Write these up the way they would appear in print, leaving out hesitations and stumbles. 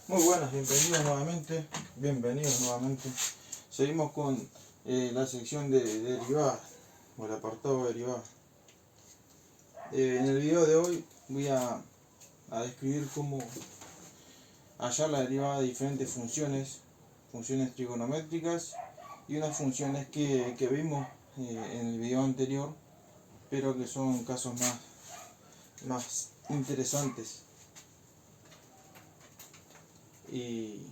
Muy buenas, bienvenidos nuevamente. Seguimos con la sección de derivadas, o el apartado de derivadas. En el video de hoy voy a describir cómo hallar la derivada de diferentes funciones trigonométricas y unas funciones que vimos en el video anterior, pero que son casos más interesantes. Y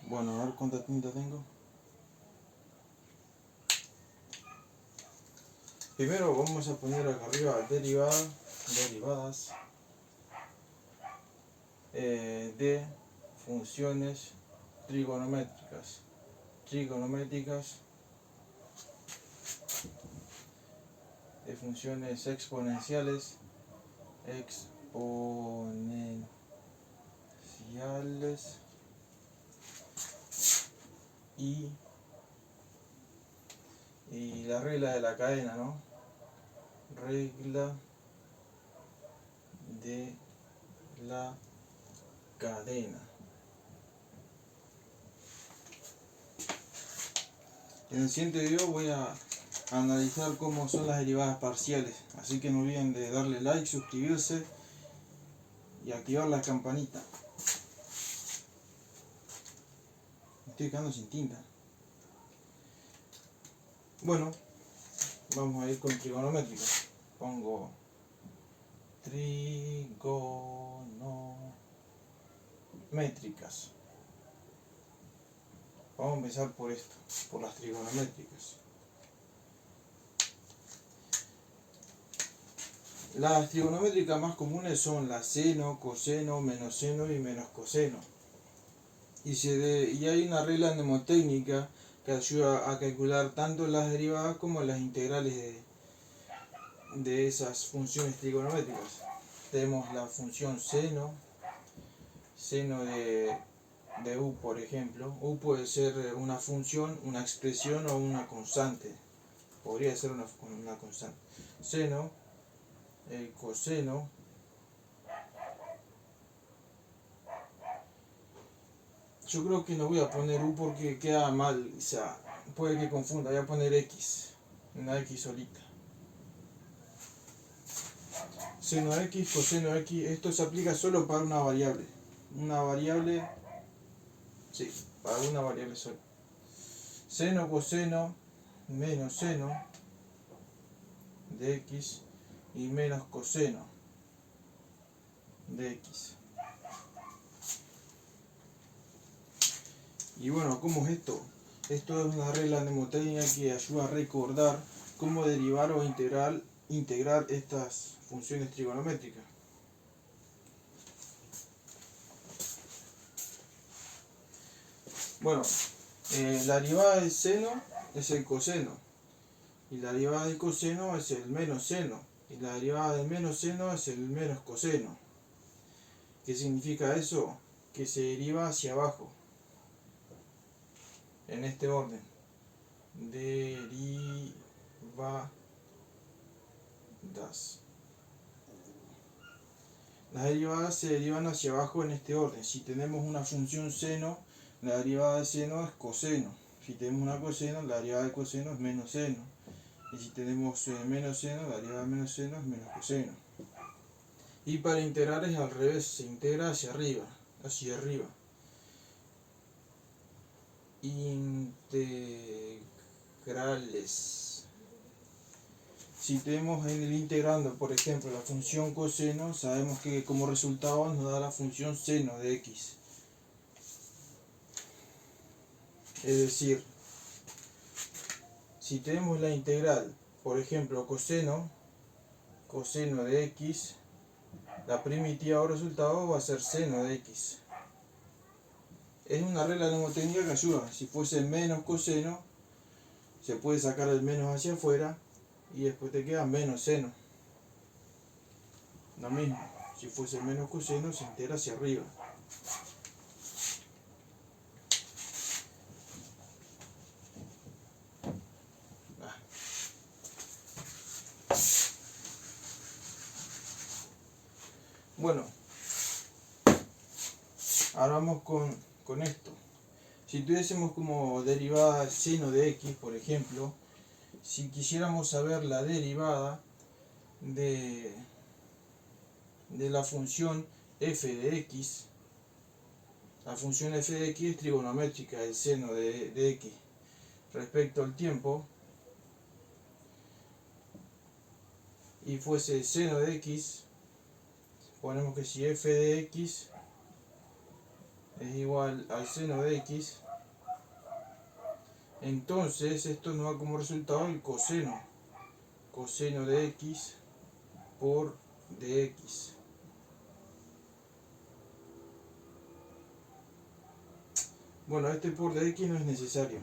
bueno, a ver cuánta tinta tengo. Primero vamos a poner acá arriba derivadas de funciones trigonométricas de funciones exponenciales y la regla de la cadena, ¿no? Regla de la cadena. En el siguiente video voy a analizar cómo son las derivadas parciales, así que no olviden de darle like, suscribirse y activar la campanita. Me estoy quedando sin tinta. Bueno, vamos a ir con trigonométricas. Pongo trigonométricas. Vamos a empezar por esto, por las trigonométricas. Las trigonométricas más comunes son la seno, coseno, menos seno y menos coseno. Y hay una regla mnemotécnica que ayuda a calcular tanto las derivadas como las integrales de esas funciones trigonométricas. Tenemos la función seno de u, por ejemplo. U puede ser una función, una expresión o una constante. Podría ser una constante. Seno, el coseno, yo creo que no voy a poner u porque queda mal, o sea, puede que confunda, voy a poner x, una x solita. Seno x, coseno x, esto se aplica solo para una variable. Sí, para una variable sola. Seno, coseno, menos seno de x y menos coseno de x. Y bueno, ¿cómo es esto? Esto es una regla mnemotécnica que ayuda a recordar cómo derivar o integrar estas funciones trigonométricas. Bueno, la derivada del seno es el coseno, y la derivada del coseno es el menos seno, y la derivada del menos seno es el menos coseno. ¿Qué significa eso? Que se deriva hacia abajo, en este orden. Derivadas. Las derivadas se derivan hacia abajo en este orden. Si tenemos una función seno, la derivada de seno es coseno. Si tenemos una coseno, la derivada de coseno es menos seno. Y si tenemos menos seno, la derivada de menos seno es menos coseno. Y para integrar es al revés, se integra hacia arriba. Integrales. Si tenemos en el integrando, por ejemplo, la función coseno, sabemos que como resultado nos da la función seno de x. Es decir, si tenemos la integral, por ejemplo, coseno de x, la primitiva o resultado va a ser seno de x. Es una regla mnemotécnica que ayuda. Si fuese menos coseno, se puede sacar el menos hacia afuera y después te queda menos seno. Lo mismo, si fuese menos coseno, se integra hacia arriba. Bueno, Ahora vamos con esto. Si tuviésemos como derivada seno de x, por ejemplo, si quisiéramos saber la derivada de la función f de x, la función f de x es trigonométrica, el seno de x respecto al tiempo, y fuese seno de x, ponemos que si f de x es igual al seno de x, entonces esto nos da como resultado el coseno de x por dx. Bueno, este por dx no es necesario,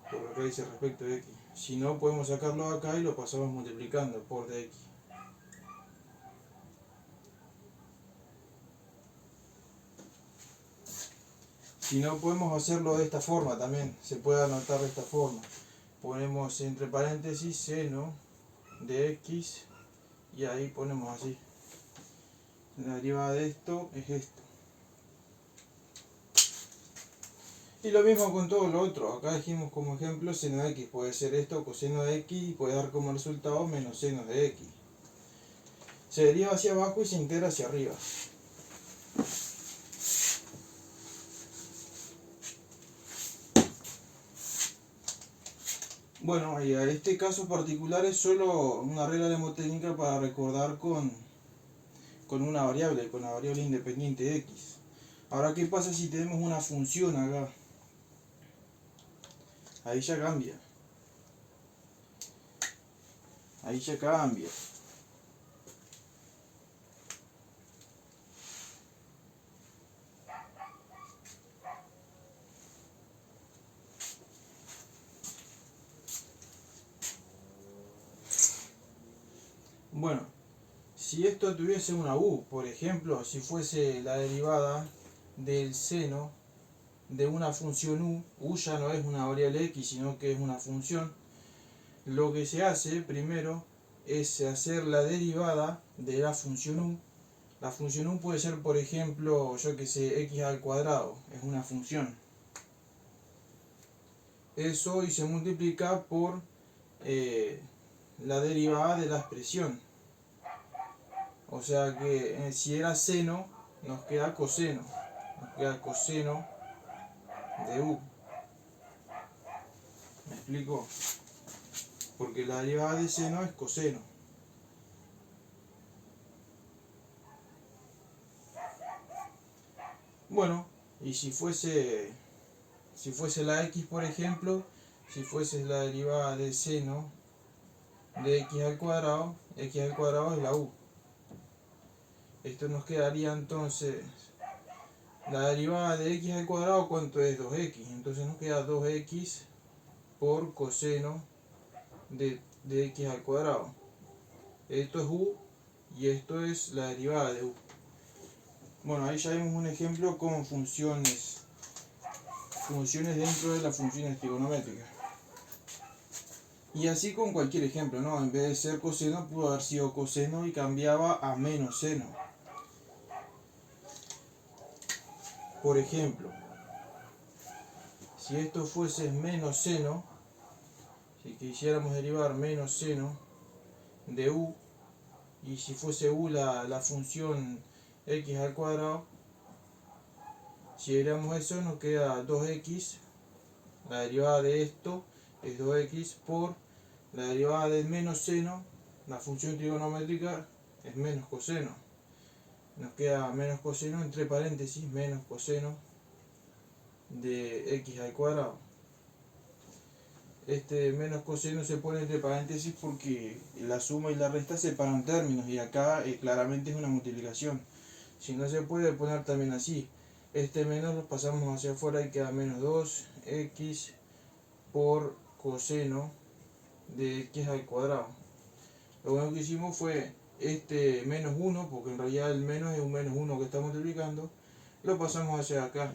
por lo que dice respecto de x. Si no, podemos sacarlo acá y lo pasamos multiplicando por dx. Si no, podemos hacerlo de esta forma también, se puede anotar de esta forma. Ponemos entre paréntesis seno de x y ahí ponemos así. La derivada de esto es esto. Y lo mismo con todo lo otro. Acá dijimos como ejemplo seno de x. Puede ser esto, coseno de x, y puede dar como resultado menos seno de x. Se deriva hacia abajo y se integra hacia arriba. Bueno, y a este caso particular es solo una regla mnemotécnica para recordar con una variable, con la variable independiente x. Ahora, ¿qué pasa si tenemos una función acá? Ahí ya cambia. Ahí ya cambia. Bueno, si esto tuviese una u, por ejemplo, si fuese la derivada del seno de una función u ya no es una variable x, sino que es una función, lo que se hace primero es hacer la derivada de la función u. La función u puede ser, por ejemplo, yo que sé, x al cuadrado, es una función. Eso y se multiplica por la derivada de la expresión. O sea que si era seno, nos queda coseno. Nos queda coseno de u. ¿Me explico? Porque la derivada de seno es coseno. Bueno, y si fuese la x, por ejemplo, si fuese la derivada de seno de x al cuadrado es la u. Esto nos quedaría entonces, la derivada de x al cuadrado, ¿cuánto es? 2x. Entonces nos queda 2x por coseno de x al cuadrado. Esto es u y esto es la derivada de u. Bueno, ahí ya vemos un ejemplo con funciones dentro de las funciones trigonométricas. Y así con cualquier ejemplo, ¿no? En vez de ser coseno, pudo haber sido coseno y cambiaba a menos seno. Por ejemplo, si esto fuese menos seno, si quisiéramos derivar menos seno de u, y si fuese u la función x al cuadrado, si derivamos eso nos queda 2x, la derivada de esto es 2x por la derivada del menos seno, la función trigonométrica es menos coseno. Nos queda menos coseno entre paréntesis, menos coseno de x al cuadrado. Este menos coseno se pone entre paréntesis porque la suma y la resta separan términos y acá claramente es una multiplicación. Si no, se puede poner también así. Este menos lo pasamos hacia afuera y queda menos 2x por coseno de x al cuadrado. Lo bueno que hicimos fue este menos 1, porque en realidad el menos es un menos 1 que está multiplicando, lo pasamos hacia acá,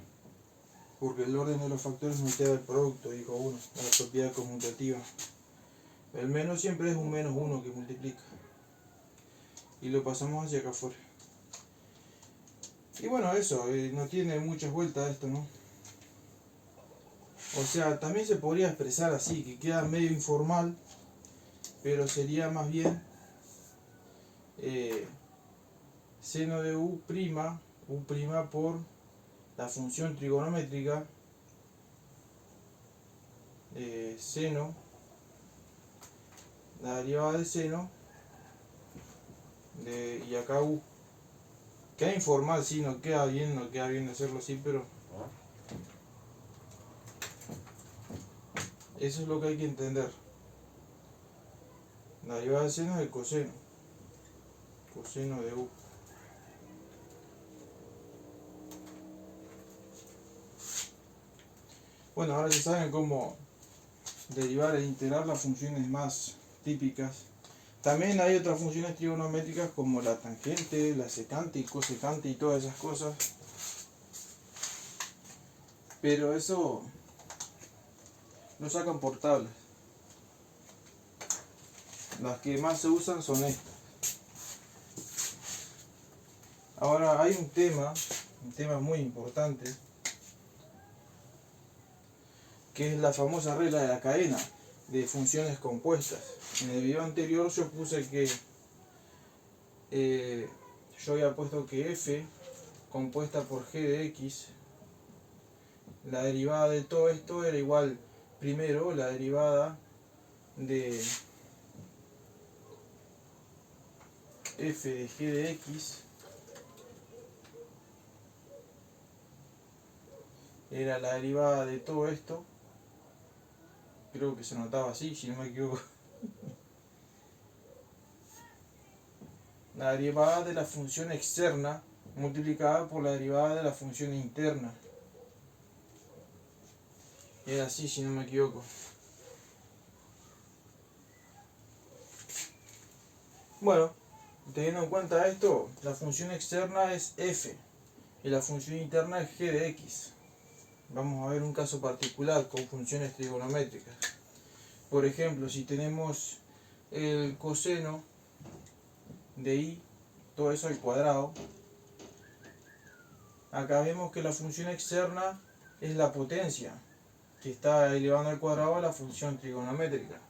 porque el orden de los factores no altera el producto, dijo uno, la propiedad conmutativa. El menos siempre es un menos 1 que multiplica. Y lo pasamos hacia acá afuera. Y bueno, eso, no tiene muchas vueltas esto, ¿no? O sea, también se podría expresar así, que queda medio informal, pero sería más bien seno de u' por la función trigonométrica seno, la derivada de seno, y acá u. Queda informal, sí, no queda bien hacerlo así, pero eso es lo que hay que entender. La derivada de seno es el coseno de u. Bueno, ahora ya saben cómo derivar e integrar las funciones más típicas. También hay otras funciones trigonométricas como la tangente, la secante y cosecante y todas esas cosas. Pero eso lo sacan por tablas. Las que más se usan son estas. Ahora hay un tema muy importante, que es la famosa regla de la cadena de funciones compuestas. En el video anterior yo puse que yo había puesto que f compuesta por g de x, la derivada de todo esto era igual, primero, la derivada de f de g de x era la derivada de todo esto, creo que se notaba así, si no me equivoco, la derivada de la función externa multiplicada por la derivada de la función interna. Era así, si no me equivoco. Bueno, teniendo en cuenta esto, la función externa es f y la función interna es g de x. Vamos a ver un caso particular con funciones trigonométricas. Por ejemplo, si tenemos el coseno de i, todo eso al cuadrado, acá vemos que la función externa es la potencia que está elevando al cuadrado a la función trigonométrica.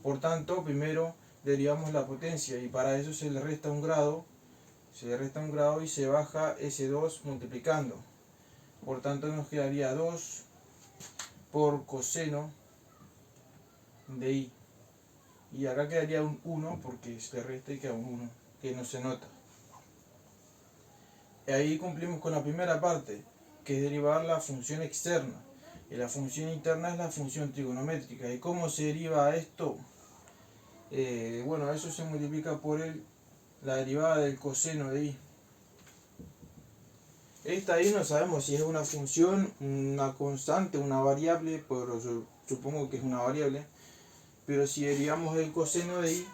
Por tanto, primero derivamos la potencia y para eso se le resta un grado, y se baja ese 2 multiplicando. Por tanto, nos quedaría 2 por coseno de i. Y acá quedaría un 1 porque se le resta y queda un 1, que no se nota. Y ahí cumplimos con la primera parte, que es derivar la función externa. Y la función interna es la función trigonométrica. ¿Y cómo se deriva esto? Bueno, eso se multiplica por la derivada del coseno de i. Esta ahí no sabemos si es una función, una constante, una variable, pero yo supongo que es una variable. Pero si derivamos el coseno de i,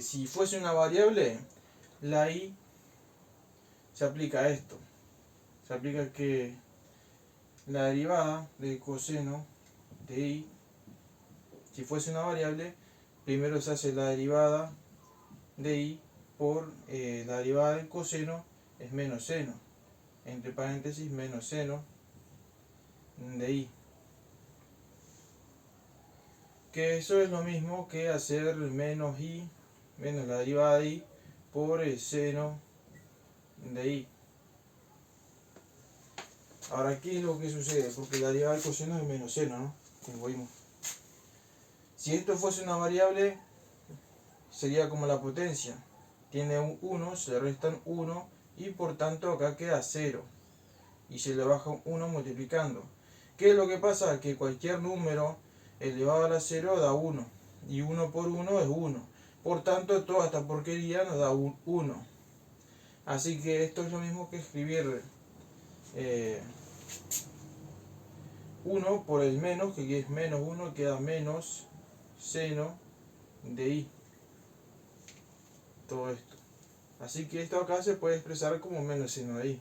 si fuese una variable, la i se aplica a esto. Se aplica que la derivada del coseno de i, si fuese una variable, primero se hace la derivada de i por la derivada del coseno es menos seno, entre paréntesis menos seno de i. Que eso es lo mismo que hacer menos i, menos la derivada de i por el seno de i. Ahora, ¿qué es lo que sucede? Porque la derivada del coseno es menos seno, ¿no? Como vimos. Si esto fuese una variable, sería como la potencia. Tiene un 1, se le restan 1 y por tanto acá queda 0. Y se le baja un 1 multiplicando. ¿Qué es lo que pasa? Que cualquier número elevado a la 0 da 1. Y 1 por 1 es 1. Por tanto, toda esta porquería nos da un 1. Así que esto es lo mismo que escribir 1 por el menos, que es menos 1, queda menos seno de i. Todo esto. Así que esto acá se puede expresar como menos seno de i.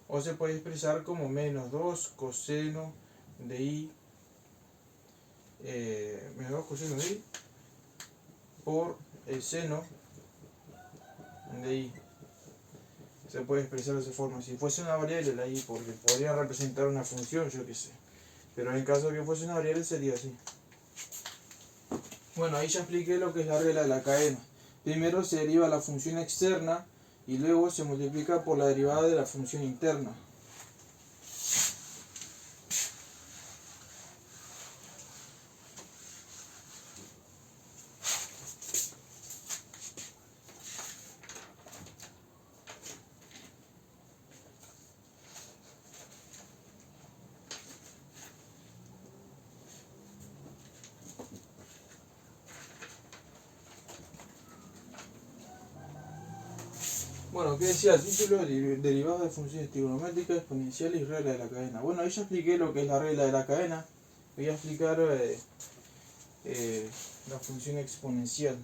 O se puede expresar como menos 2 coseno de i. Menos 2 coseno de i por el seno de i. se puede expresar de esa forma. Si fuese una variable la i, porque podría representar una función, yo qué sé. Pero en el caso de que fuese una variable sería así. Bueno, ahí ya expliqué lo que es la regla de la cadena. Primero se deriva la función externa y luego se multiplica por la derivada de la función interna. Bueno, ¿qué decía el título? Derivados de funciones trigonométricas, exponenciales y regla de la cadena. Bueno, ahí ya expliqué lo que es la regla de la cadena. Voy a explicar la función exponencial.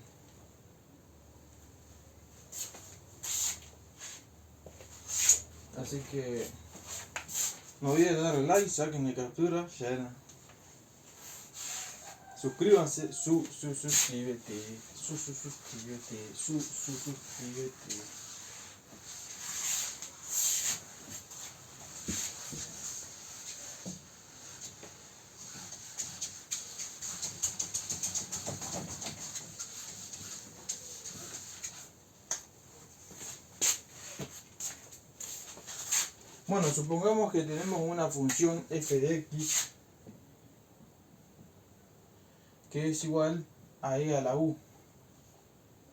Así que no olviden darle like, saquen captura, ya era. Suscríbanse, suscríbete, suscríbete. Bueno, supongamos que tenemos una función f de x que es igual a e a la u.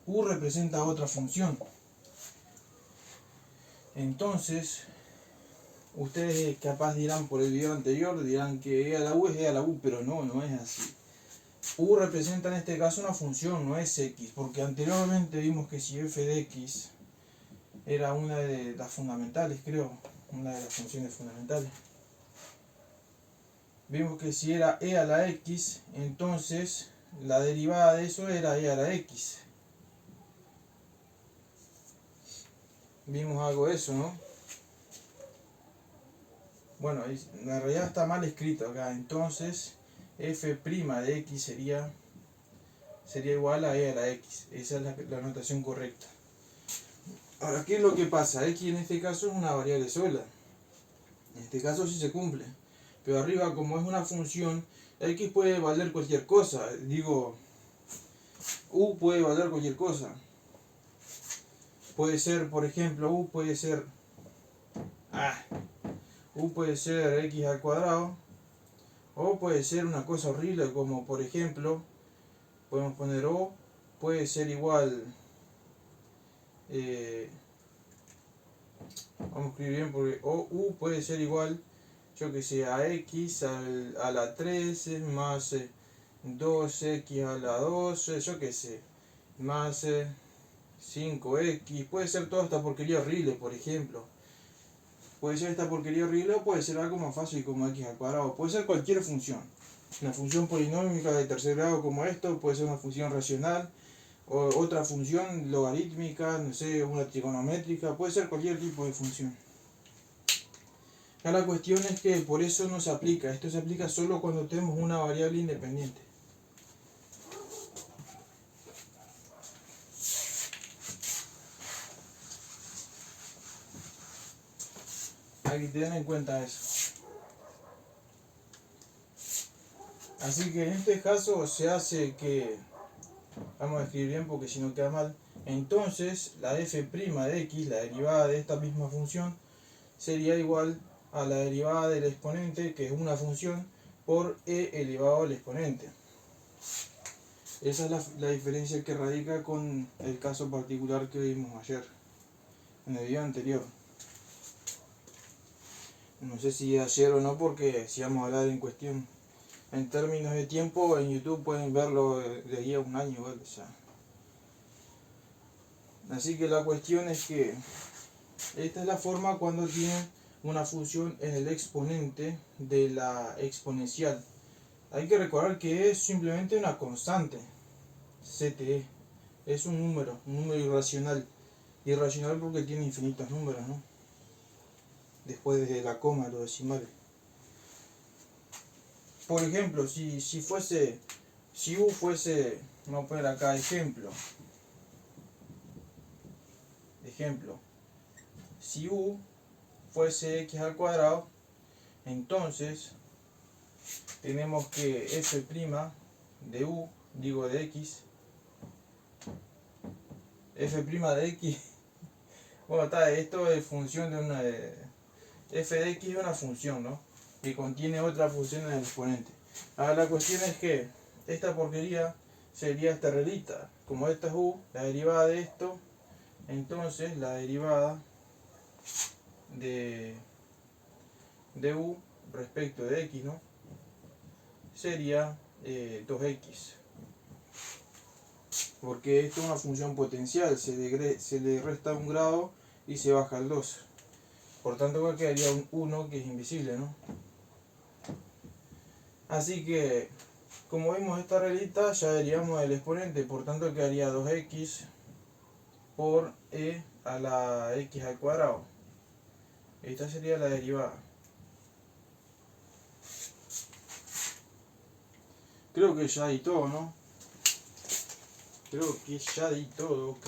U representa otra función. Entonces, ustedes capaz dirán por el video anterior, dirán que e a la u es e a la u, pero no, no es así. U representa en este caso una función, no es x, porque anteriormente vimos que si f de x era una de las fundamentales, creo, una de las funciones fundamentales. Vimos que si era e a la x, entonces la derivada de eso era e a la x. Vimos algo de eso, ¿no? Bueno, en realidad está mal escrito acá, entonces f' de x sería igual a e a la x. Esa es la notación correcta. Ahora, ¿qué es lo que pasa? X en este caso es una variable sola. En este caso sí se cumple. Pero arriba, como es una función, x puede valer cualquier cosa. Digo, u puede valer cualquier cosa. Puede ser, por ejemplo, u puede ser x al cuadrado. O puede ser una cosa horrible como, por ejemplo, podemos poner o puede ser igual... vamos a escribir bien porque u puede ser igual, yo que sé, a x a la 13 más 2x a la 12, yo que sé, más 5x, puede ser toda esta porquería horrible, por ejemplo. Puede ser esta porquería horrible o puede ser algo más fácil como x al cuadrado, puede ser cualquier función. Una función polinómica de tercer grado como esto, puede ser una función racional, o otra función logarítmica, no sé, una trigonométrica, puede ser cualquier tipo de función. La cuestión es que por eso no se aplica, esto se aplica solo cuando tenemos una variable independiente. Hay que tener en cuenta eso. Así que en este caso se hace que, vamos a escribir bien porque si no queda mal, entonces la f' de x, la derivada de esta misma función, sería igual a la derivada del exponente, que es una función, por e elevado al exponente. Esa es la diferencia que radica con el caso particular que vimos ayer, en el video anterior. No sé si ayer o no, porque si vamos a hablar en cuestión, en términos de tiempo, en YouTube pueden verlo de aquí a un año, ¿vale? Así que la cuestión es que esta es la forma cuando tienen una función en el exponente de la exponencial. Hay que recordar que es simplemente una constante, CTE. Es un número irracional. Irracional porque tiene infinitos números, ¿no? Después de la coma, los decimales. Por ejemplo, si u fuese, vamos a poner acá ejemplo, si u fuese x al cuadrado, entonces tenemos que f' de u, digo de x, f' de x, bueno, está, esto es función de una, f de x es una función, ¿no? Que contiene otra función en el exponente. Ahora la cuestión es que esta porquería sería esta reglita, como esta es u, la derivada de esto, entonces la derivada de u respecto de x, ¿no? Sería 2x, porque esto es una función potencial, se le resta un grado y se baja el 2, por tanto acá quedaría un 1 que es invisible, ¿no? Así que como vimos esta reglita ya derivamos el exponente, por tanto quedaría 2x por e a la x al cuadrado. Esta sería la derivada. Creo que ya di todo, ¿no? Creo que ya di todo.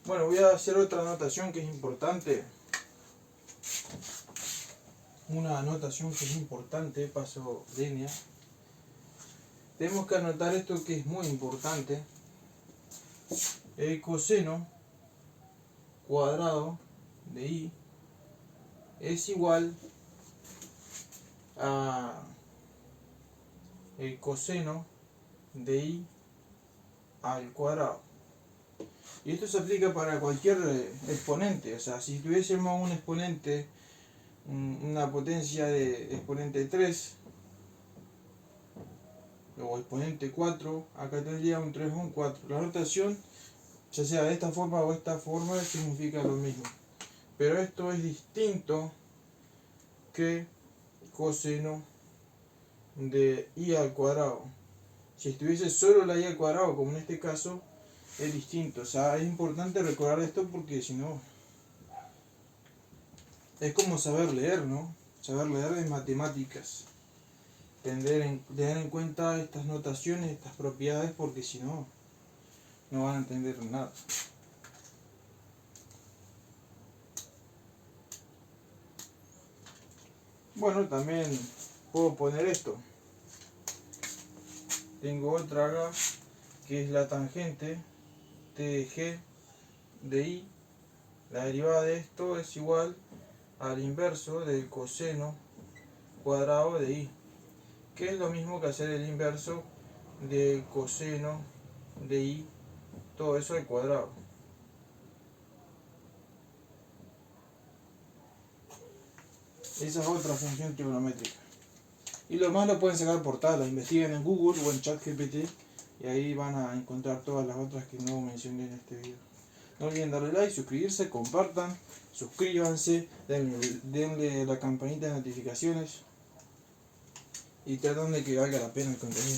Bueno, voy a hacer otra anotación que es importante. Una anotación que es importante, paso línea. Tenemos que anotar esto que es muy importante. El coseno cuadrado de i es igual a el coseno de i al cuadrado. Y esto se aplica para cualquier exponente. O sea, si tuviésemos un exponente, una potencia de exponente 3 o exponente 4, acá tendría un 3 o un 4. La notación, ya sea de esta forma o esta forma, significa lo mismo. Pero esto es distinto que coseno de i al cuadrado. Si estuviese solo la i al cuadrado, como en este caso, es distinto. O sea, es importante recordar esto porque si no, es como saber leer, ¿no? Saber leer en matemáticas. Tener en cuenta estas notaciones, estas propiedades, porque si no, no van a entender nada. Bueno, también puedo poner esto. Tengo otra acá, que es la tangente TG de i. La derivada de esto es igual al inverso del coseno cuadrado de i, que es lo mismo que hacer el inverso del coseno de i, todo eso al cuadrado. Esa es otra función trigonométrica. Y lo más lo pueden sacar por tabla, investiguen en Google o en ChatGPT y ahí van a encontrar todas las otras que no mencioné en este video. No olviden darle like, suscribirse, compartan, suscríbanse, denle la campanita de notificaciones y tratan de que valga la pena el contenido.